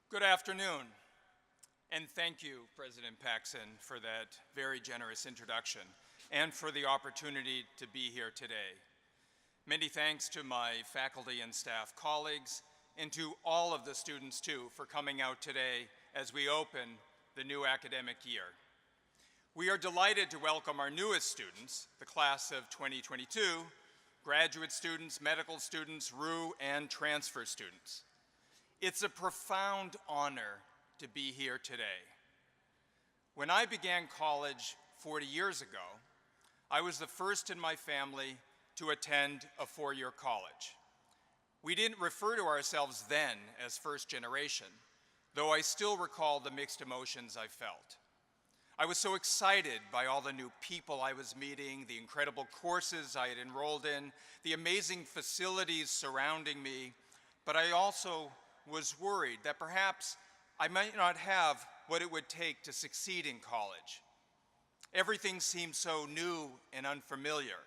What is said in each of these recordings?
Good afternoon, and thank you, President Paxson, for that very generous introduction and for the opportunity to be here today. Many thanks to my faculty and staff colleagues, and to all of the students, too, for coming out today as we open the new academic year. We are delighted to welcome our newest students, the class of 2022, graduate students, medical students, RU, and transfer students. It's a profound honor to be here today. When I began college 40 years ago, I was the first in my family to attend a four-year college. We didn't refer to ourselves then as first generation, though I still recall the mixed emotions I felt. I was so excited by all the new people I was meeting, the incredible courses I had enrolled in, the amazing facilities surrounding me, but I also was worried that perhaps I might not have what it would take to succeed in college. Everything seemed so new and unfamiliar.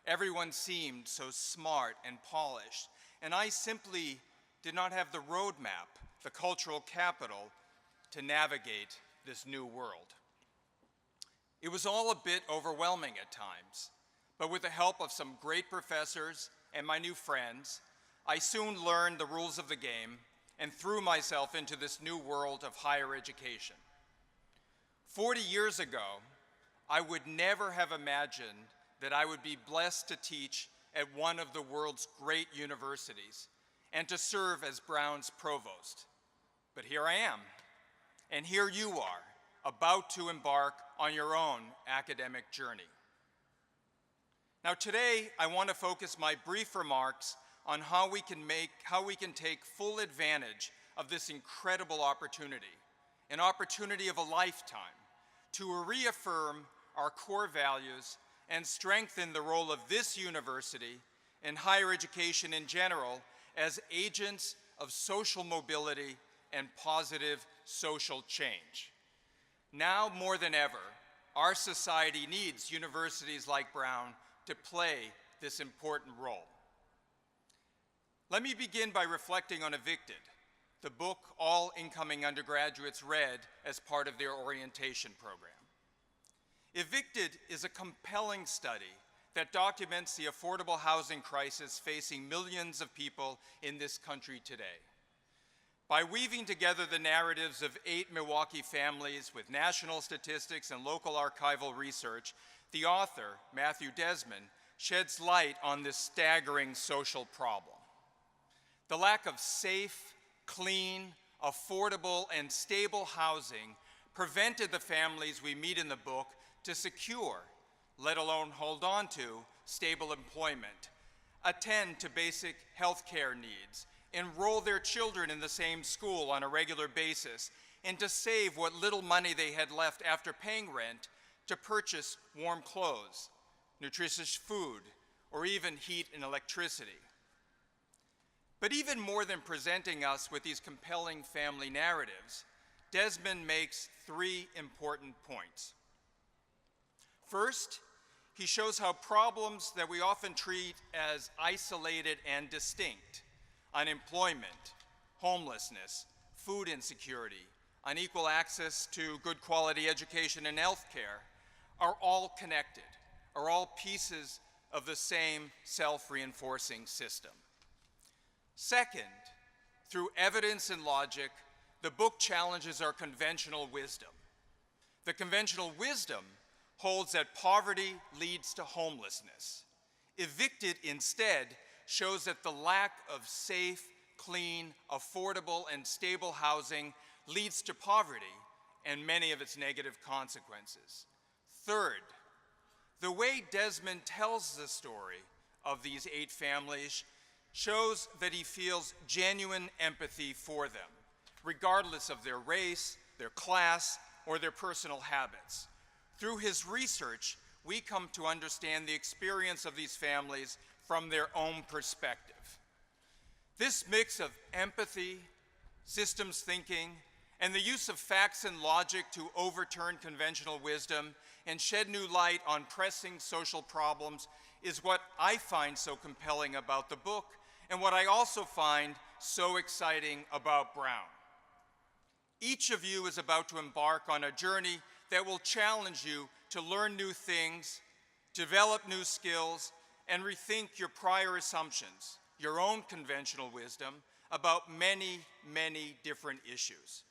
Everyone seemed so smart and polished, and I simply did not have the roadmap, the cultural capital, to navigate this new world. It was all a bit overwhelming at times, but with the help of some great professors and my new friends, I soon learned the rules of the game and threw myself into this new world of higher education. 40 years ago, I would never have imagined that I would be blessed to teach at one of the world's great universities and to serve as Brown's provost. But here I am, and here you are, about to embark on your own academic journey. Now today, I want to focus my brief remarks on how we can take full advantage of this incredible opportunity, an opportunity of a lifetime, to reaffirm our core values and strengthen the role of this university and higher education in general as agents of social mobility and positive social change. Now more than ever, our society needs universities like Brown to play this important role. Let me begin by reflecting on Evicted, the book all incoming undergraduates read as part of their orientation program. Evicted is a compelling study that documents the affordable housing crisis facing millions of people in this country today. By weaving together the narratives of 8 Milwaukee families with national statistics and local archival research, the author, Matthew Desmond, sheds light on this staggering social problem. The lack of safe, clean, affordable, and stable housing prevented the families we meet in the book to secure, let alone hold on to, stable employment, attend to basic health care needs, enroll their children in the same school on a regular basis, and to save what little money they had left after paying rent to purchase warm clothes, nutritious food, or even heat and electricity. But even more than presenting us with these compelling family narratives, Desmond makes 3 important points. First, he shows how problems that we often treat as isolated and distinct, unemployment, homelessness, food insecurity, unequal access to good quality education and health care, are all connected, are all pieces of the same self-reinforcing system. Second, through evidence and logic, the book challenges our conventional wisdom. The conventional wisdom holds that poverty leads to homelessness. Evicted instead shows that the lack of safe, clean, affordable, and stable housing leads to poverty and many of its negative consequences. Third, the way Desmond tells the story of these 8 families shows that he feels genuine empathy for them, regardless of their race, their class, or their personal habits. Through his research, we come to understand the experience of these families from their own perspective. This mix of empathy, systems thinking, and the use of facts and logic to overturn conventional wisdom and shed new light on pressing social problems is what I find so compelling about the book and what I also find so exciting about Brown. Each of you is about to embark on a journey that will challenge you to learn new things, develop new skills, and rethink your prior assumptions, your own conventional wisdom about many, many different issues.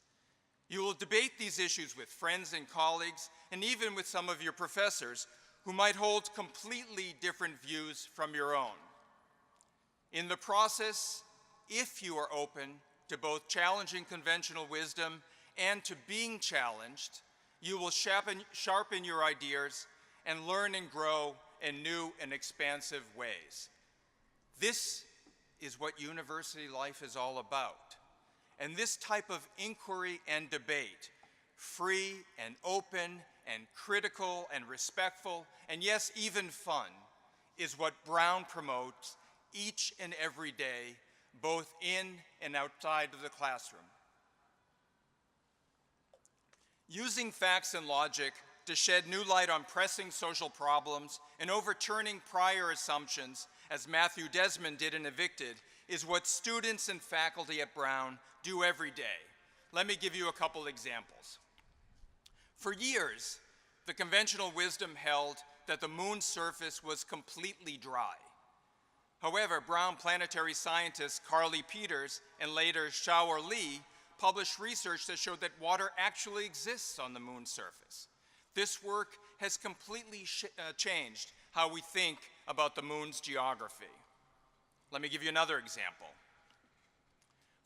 You will debate these issues with friends and colleagues, and even with some of your professors who might hold completely different views from your own. In the process, if you are open to both challenging conventional wisdom and to being challenged, you will sharpen your ideas and learn and grow in new and expansive ways. This is what university life is all about. And this type of inquiry and debate, free and open and critical and respectful, and yes, even fun, is what Brown promotes each and every day, both in and outside of the classroom. Using facts and logic to shed new light on pressing social problems and overturning prior assumptions, as Matthew Desmond did in Evicted, is what students and faculty at Brown do every day. Let me give you a couple examples. For years, the conventional wisdom held that the moon's surface was completely dry. However, Brown planetary scientists Carly Peters and later Xiaoer Li published research that showed that water actually exists on the moon's surface. This work has completely changed how we think about the moon's geography. Let me give you another example.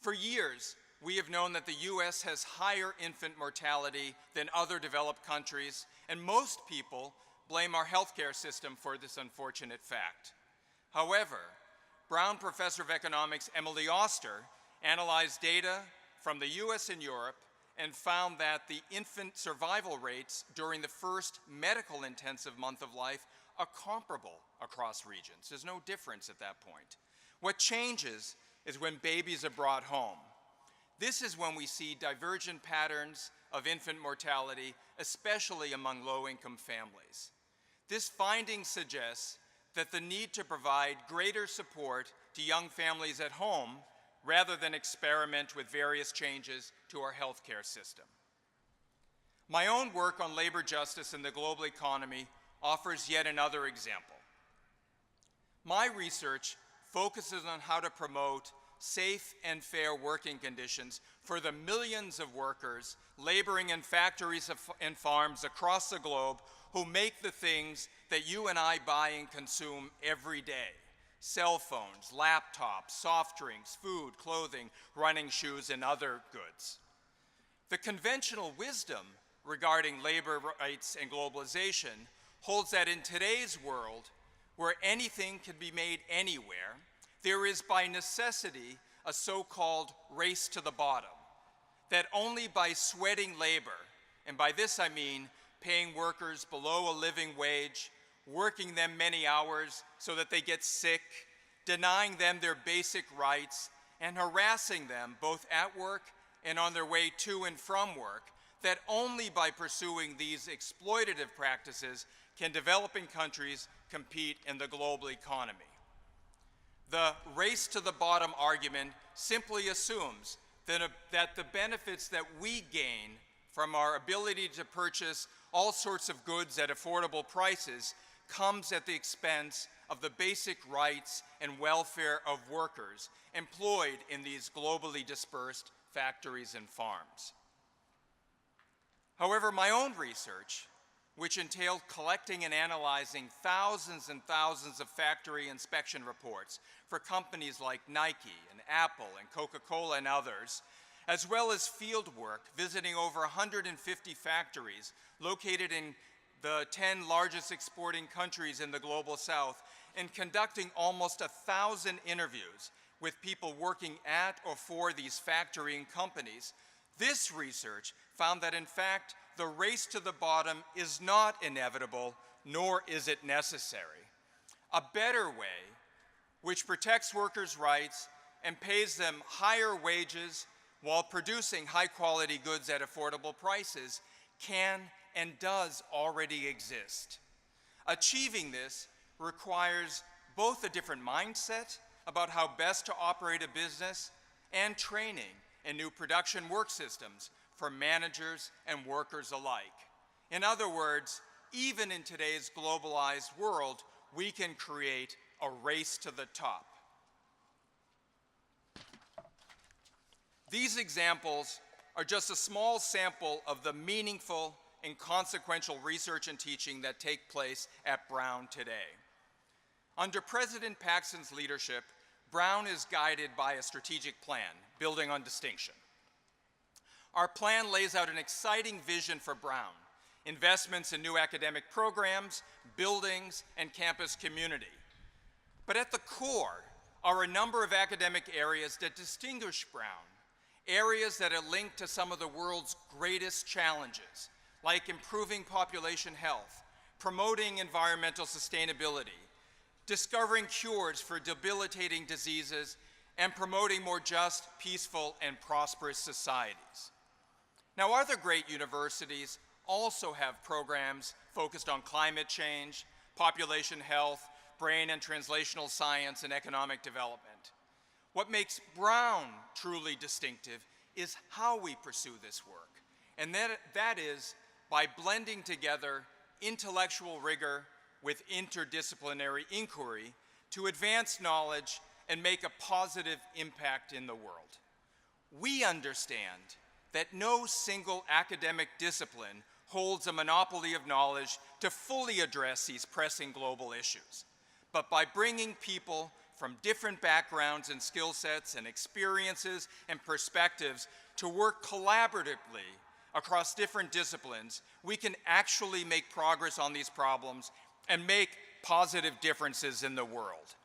For years, we have known that the US has higher infant mortality than other developed countries, and most people blame our healthcare system for this unfortunate fact. However, Brown Professor of Economics Emily Oster analyzed data from the US and Europe and found that the infant survival rates during the first medical intensive month of life are comparable across regions. There's no difference at that point. What changes is when babies are brought home. This is when we see divergent patterns of infant mortality, especially among low-income families. This finding suggests that the need to provide greater support to young families at home rather than experiment with various changes to our healthcare system. My own work on labor justice in the global economy offers yet another example. My research focuses on how to promote safe and fair working conditions for the millions of workers laboring in factories and farms across the globe who make the things that you and I buy and consume every day: cell phones, laptops, soft drinks, food, clothing, running shoes, and other goods. The conventional wisdom regarding labor rights and globalization holds that in today's world, where anything can be made anywhere, there is by necessity a so-called race to the bottom, that only by sweating labor, and by this I mean paying workers below a living wage, working them many hours so that they get sick, denying them their basic rights, and harassing them both at work and on their way to and from work, that only by pursuing these exploitative practices can developing countries compete in the global economy. The race to the bottom argument simply assumes that the benefits that we gain from our ability to purchase all sorts of goods at affordable prices comes at the expense of the basic rights and welfare of workers employed in these globally dispersed factories and farms. However, my own research, which entailed collecting and analyzing thousands and thousands of factory inspection reports for companies like Nike and Apple and Coca-Cola and others, as well as field work visiting over 150 factories located in the 10 largest exporting countries in the global south, and conducting almost 1,000 interviews with people working at or for these factory and companies, this research found that in fact the race to the bottom is not inevitable, nor is it necessary. A better way, which protects workers' rights and pays them higher wages while producing high-quality goods at affordable prices, can and does already exist. Achieving this requires both a different mindset about how best to operate a business and training and new production work systems for managers and workers alike. In other words, even in today's globalized world, we can create a race to the top. These examples are just a small sample of the meaningful and consequential research and teaching that take place at Brown today. Under President Paxson's leadership, Brown is guided by a strategic plan, building on distinction. Our plan lays out an exciting vision for Brown: investments in new academic programs, buildings, and campus community. But at the core are a number of academic areas that distinguish Brown, areas that are linked to some of the world's greatest challenges, like improving population health, promoting environmental sustainability, discovering cures for debilitating diseases, and promoting more just, peaceful, and prosperous societies. Now, other great universities also have programs focused on climate change, population health, brain and translational science, and economic development. What makes Brown truly distinctive is how we pursue this work, and that is by blending together intellectual rigor with interdisciplinary inquiry to advance knowledge and make a positive impact in the world. We understand that no single academic discipline holds a monopoly of knowledge to fully address these pressing global issues. But by bringing people from different backgrounds and skill sets and experiences and perspectives to work collaboratively across different disciplines, we can actually make progress on these problems and make positive differences in the world.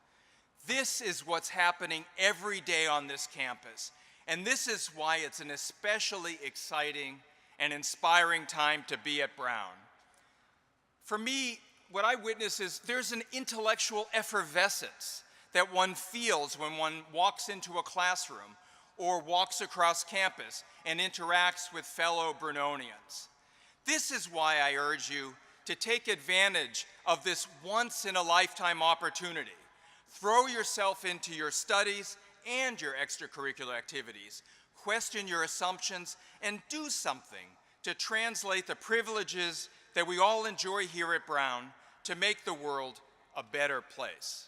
This is what's happening every day on this campus, and this is why it's an especially exciting and inspiring time to be at Brown. For me, what I witness is there's an intellectual effervescence that one feels when one walks into a classroom or walks across campus and interacts with fellow Brunonians. This is why I urge you to take advantage of this once-in-a-lifetime opportunity. Throw yourself into your studies and your extracurricular activities. Question your assumptions and do something to translate the privileges that we all enjoy here at Brown to make the world a better place.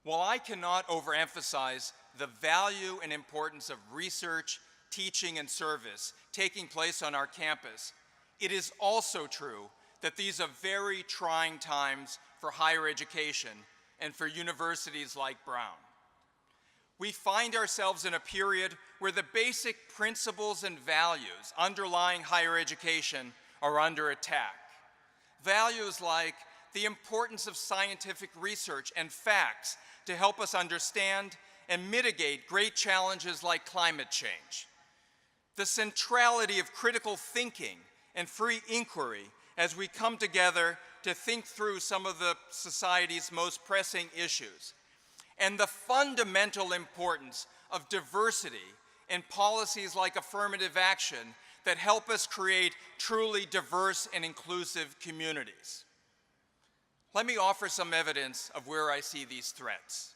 While I cannot overemphasize the value and importance of research, teaching, and service taking place on our campus, it is also true that these are very trying times for higher education and for universities like Brown. We find ourselves in a period where the basic principles and values underlying higher education are under attack. Values like the importance of scientific research and facts to help us understand and mitigate great challenges like climate change. The centrality of critical thinking and free inquiry as we come together to think through some of the society's most pressing issues. And the fundamental importance of diversity in policies like affirmative action that help us create truly diverse and inclusive communities. Let me offer some evidence of where I see these threats.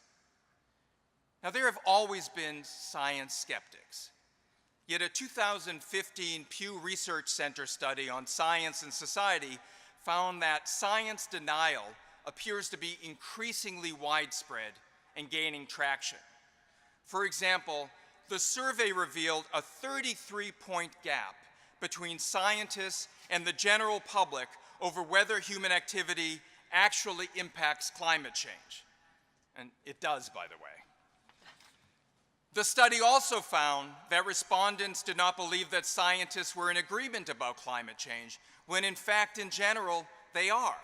Now, there have always been science skeptics. Yet a 2015 Pew Research Center study on science and society found that science denial appears to be increasingly widespread and gaining traction. For example, the survey revealed a 33-point gap between scientists and the general public over whether human activity actually impacts climate change. And it does, by the way. The study also found that respondents did not believe that scientists were in agreement about climate change, when in fact, in general, they are.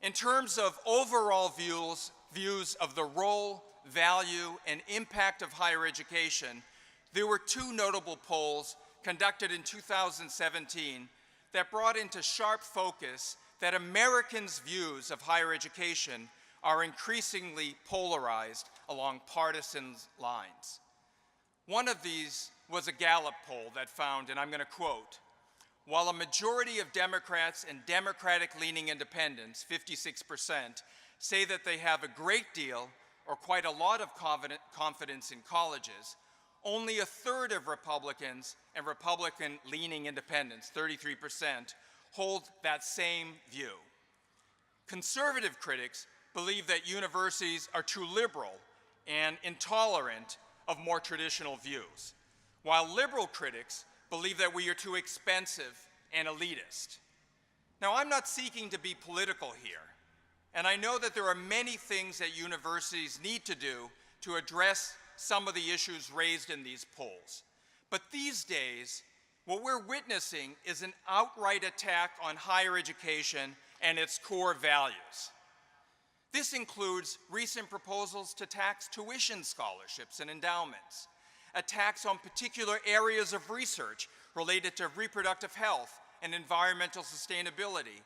In terms of overall views of the role, value, and impact of higher education, there were two notable polls conducted in 2017 that brought into sharp focus that Americans' views of higher education are increasingly polarized along partisan lines. One of these was a Gallup poll that found, and I'm going to quote, while a majority of Democrats and Democratic-leaning independents, 56%, say that they have a great deal or quite a lot of confidence in colleges, only a third of Republicans and Republican-leaning independents, 33%, hold that same view. Conservative critics believe that universities are too liberal and intolerant of more traditional views, while liberal critics believe that we are too expensive and elitist. Now, I'm not seeking to be political here, and I know that there are many things that universities need to do to address some of the issues raised in these polls. But these days, what we're witnessing is an outright attack on higher education and its core values. This includes recent proposals to tax tuition scholarships and endowments, attacks on particular areas of research related to reproductive health and environmental sustainability,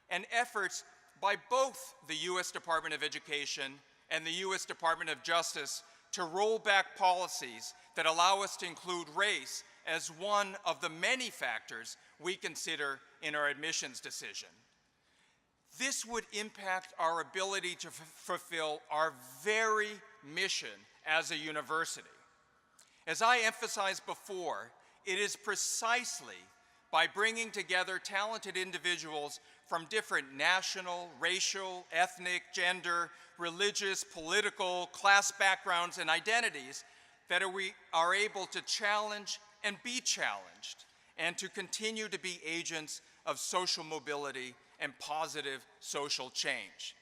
and efforts by both the U.S. Department of Education and the U.S. Department of Justice to roll back policies that allow us to include race as one of the many factors we consider in our admissions decision. This would impact our ability to fulfill our very mission as a university. As I emphasized before, it is precisely by bringing together talented individuals from different national, racial, ethnic, gender, religious, political, class backgrounds, and identities that we are able to challenge and be challenged, and to continue to be agents of social mobility and positive social change.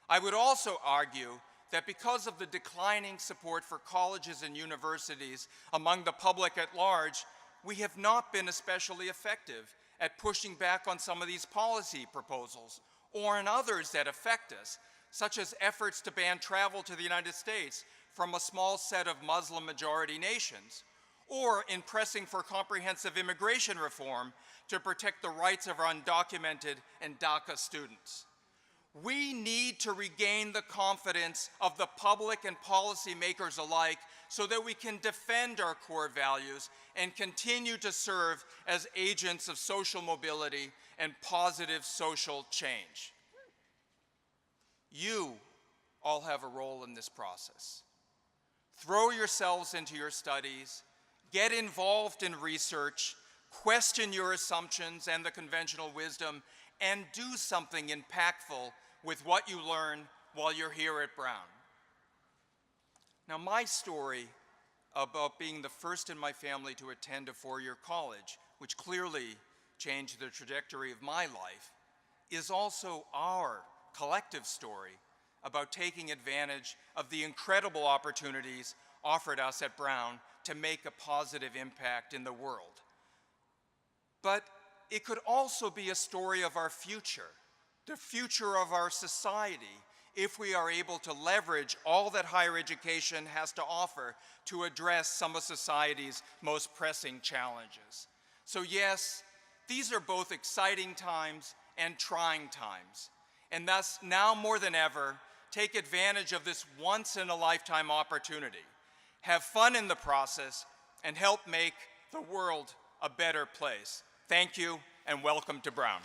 I would also argue that because of the declining support for colleges and universities among the public at large, we have not been especially effective at pushing back on some of these policy proposals, or on others that affect us, such as efforts to ban travel to the United States from a small set of Muslim-majority nations, or in pressing for comprehensive immigration reform to protect the rights of our undocumented and DACA students. We need to regain the confidence of the public and policymakers alike so that we can defend our core values and continue to serve as agents of social mobility and positive social change. You all have a role in this process. Throw yourselves into your studies, get involved in research, question your assumptions and the conventional wisdom, and do something impactful with what you learn while you're here at Brown. Now, my story about being the first in my family to attend a four-year college, which clearly changed the trajectory of my life, is also our collective story about taking advantage of the incredible opportunities offered us at Brown to make a positive impact in the world. But it could also be a story of our future, the future of our society, if we are able to leverage all that higher education has to offer to address some of society's most pressing challenges. So yes, these are both exciting times and trying times, and thus now more than ever, take advantage of this once-in-a-lifetime opportunity. Have fun in the process and help make the world a better place. Thank you, and welcome to Brown.